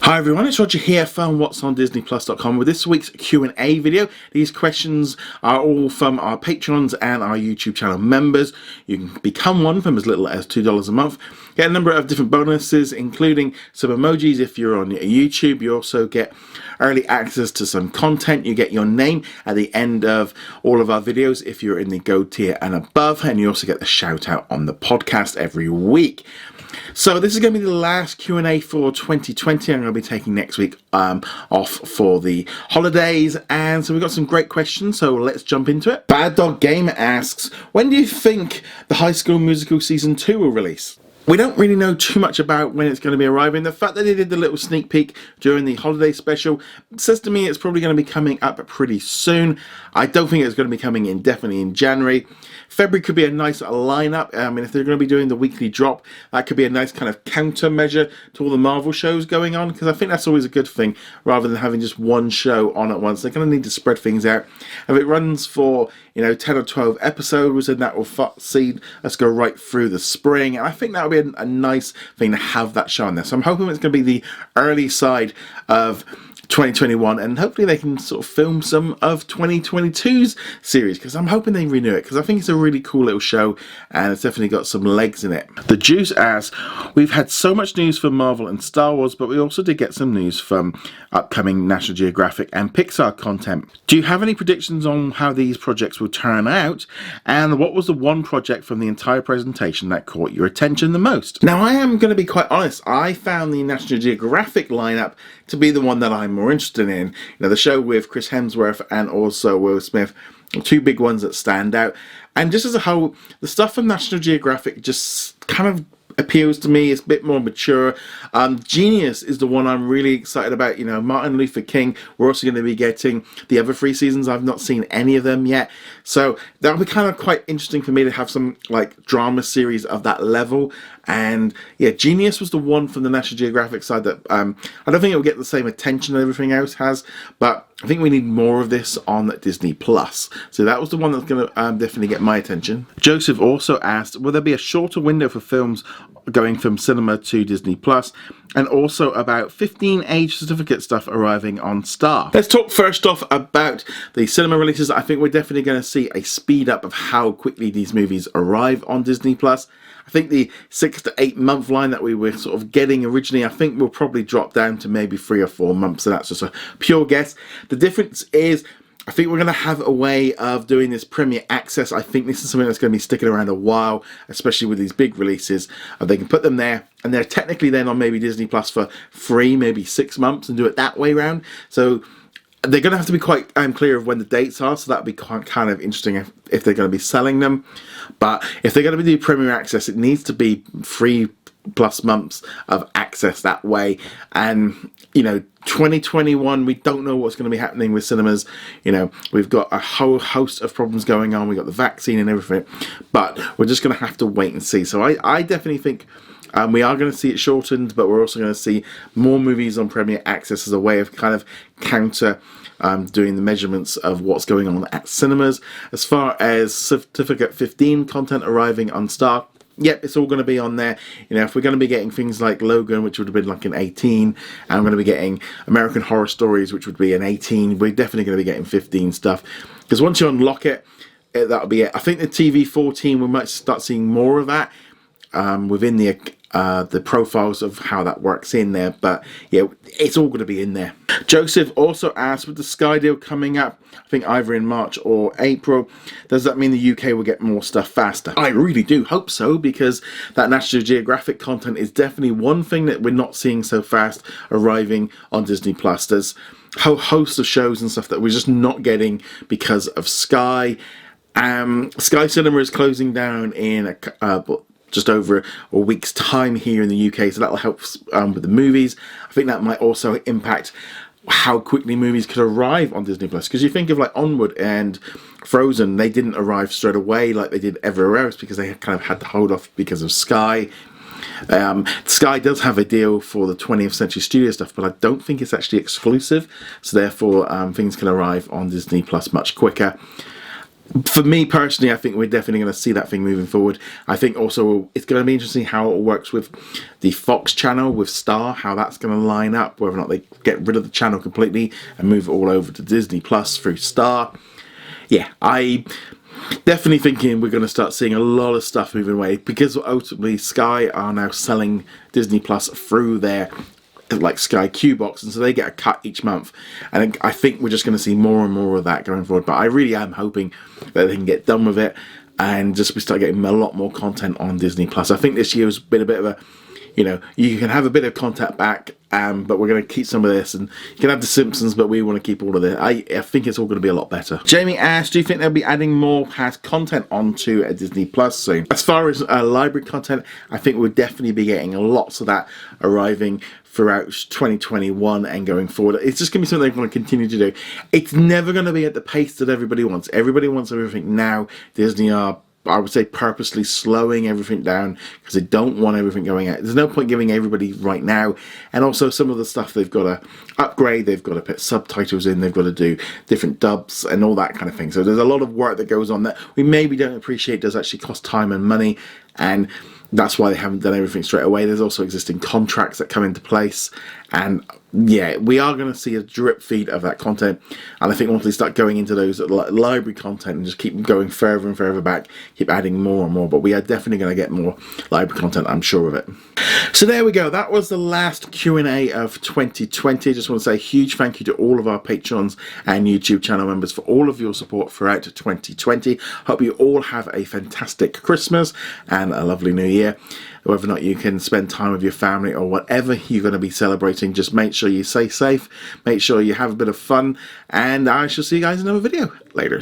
Hi everyone, it's Roger here from whatsondisneyplus.com with this week's Q&A video. These questions are all from our Patrons and our YouTube channel members. You can become one from as little as $2 a month. Get a number of different bonuses, including some emojis if you're on YouTube. You also get early access to some content. You get your name at the end of all of our videos if you're in the Gold tier and above. And you also get the shout out on the podcast every week. So this is going to be the last Q&A for 2020. I'm going to be taking next week off for the holidays, and so we've got some great questions, so let's jump into it. Bad Dog Gamer asks, when do you think the High School Musical Season 2 will release? We don't really know too much about when it's going to be arriving. The fact that they did the little sneak peek during the holiday special says to me it's probably going to be coming up pretty soon. I don't think it's going to be coming in definitely in January. February could be a nice lineup. I mean, if they're going to be doing the weekly drop, that could be a nice kind of countermeasure to all the Marvel shows going on, because I think that's always a good thing rather than having just one show on at once. They're going to need to spread things out. If it runs for, 10 or 12 episodes, then that will see us go right through the spring. And I think that would be a nice thing to have that show on there. So I'm hoping it's going to be the early side of 2021, and hopefully they can sort of film some of 2022's series, because I'm hoping they renew it, because I think it's a really cool little show and it's definitely got some legs in it. The Juice asks, we've had so much news from Marvel and Star Wars, but we also did get some news from upcoming National Geographic and Pixar content. Do you have any predictions on how these projects will turn out, and what was the one project from the entire presentation that caught your attention the most? Now, I am going to be quite honest, I found the National Geographic lineup to be the one that I'm more interested in. The show with Chris Hemsworth and also Will Smith, two big ones that stand out. And just as a whole, the stuff from National Geographic just kind of appeals to me. It's a bit more mature. Genius is the one I'm really excited about. Martin Luther King. We're also going to be getting the other 3 seasons. I've not seen any of them yet, so that'll be kind of quite interesting for me to have some like drama series of that level. And yeah, Genius was the one from the National Geographic side that I don't think it will get the same attention that everything else has, but I think we need more of this on Disney Plus. So that was the one that's going to definitely get my attention. Joseph also asked, will there be a shorter window for films going from cinema to Disney Plus, and also about 15 age certificate stuff arriving on Star. Let's talk first off about the cinema releases. I think we're definitely going to see a speed up of how quickly these movies arrive on Disney Plus. I think the 6 to 8 month line that we were sort of getting originally, I think will probably drop down to maybe 3 or 4 months. So that's just a pure guess. The difference is, I think we're going to have a way of doing this Premier Access. I think this is something that's going to be sticking around a while, especially with these big releases. They can put them there, and they're technically then on maybe Disney Plus for 3, maybe 6 months, and do it that way around. So they're going to have to be quite clear of when the dates are, so that'd be kind of interesting if they're going to be selling them. But if they're going to be doing Premier Access, it needs to be 3+ months of access that way. And 2021, we don't know what's going to be happening with cinemas. We've got a whole host of problems going on. We've got the vaccine and everything, but we're just going to have to wait and see. So I definitely think we are going to see it shortened, but we're also going to see more movies on Premier Access as a way of kind of counter doing the measurements of what's going on at cinemas. As far as Certificate 15 content arriving on Star, yep, it's all going to be on there. If we're going to be getting things like Logan, which would have been like an 18, and we're going to be getting American Horror Stories, which would be an 18, we're definitely going to be getting 15 stuff. Because once you unlock it, that'll be it. I think the TV 14, we might start seeing more of that within the profiles of how that works in there. But yeah, it's all going to be in there. Joseph also asked, with the Sky deal coming up, I think either in March or April, does that mean the UK will get more stuff faster? I really do hope so, because that National Geographic content is definitely one thing that we're not seeing so fast arriving on Disney Plus. There's a whole host of shows and stuff that we're just not getting because of Sky. Sky Cinema is closing down in just over a week's time here in the UK, so that'll help with the movies. I think that might also impact how quickly movies could arrive on Disney Plus, because you think of like Onward and Frozen, they didn't arrive straight away like they did everywhere else because they kind of had to hold off because of Sky. Sky does have a deal for the 20th Century Studio stuff, but I don't think it's actually exclusive, so therefore things can arrive on Disney Plus much quicker. For me personally, I think we're definitely going to see that thing moving forward. I think also it's going to be interesting how it works with the Fox channel with Star, how that's going to line up, whether or not they get rid of the channel completely and move it all over to Disney Plus through Star. Yeah, I definitely thinking we're going to start seeing a lot of stuff moving away, because ultimately Sky are now selling Disney Plus through their like Sky Q box, and so they get a cut each month, and I think we're just going to see more and more of that going forward. But I really am hoping that they can get done with it and just we start getting a lot more content on Disney Plus. I think this year has been a bit of a, you know, you can have a bit of content back, but we're going to keep some of this, and you can have The Simpsons, but we want to keep all of it. I think it's all going to be a lot better. Jamie asked, do you think they'll be adding more past content onto a Disney Plus soon? As far as library content, I think we'll definitely be getting lots of that arriving throughout 2021 and going forward. It's just going to be something they're going to continue to do. It's never going to be at the pace that everybody wants. Everybody wants everything now. Disney are, I would say, purposely slowing everything down because they don't want everything going out. There's no point giving everybody right now. And also some of the stuff they've got to upgrade, they've got to put subtitles in, they've got to do different dubs and all that kind of thing. So there's a lot of work that goes on that we maybe don't appreciate does actually cost time and money, and that's why they haven't done everything straight away. There's also existing contracts that come into place, and yeah, we are going to see a drip feed of that content. And I think once they start going into those library content and just keep going further and further back, keep adding more and more, but we are definitely going to get more library content, I'm sure of it. So there we go, that was the last Q&A of 2020. I just want to say a huge thank you to all of our patrons and YouTube channel members for all of your support throughout 2020. Hope you all have a fantastic Christmas and a lovely New Year. Whether or not you can spend time with your family or whatever you're going to be celebrating, just make sure you stay safe, make sure you have a bit of fun, and I shall see you guys in another video. Later.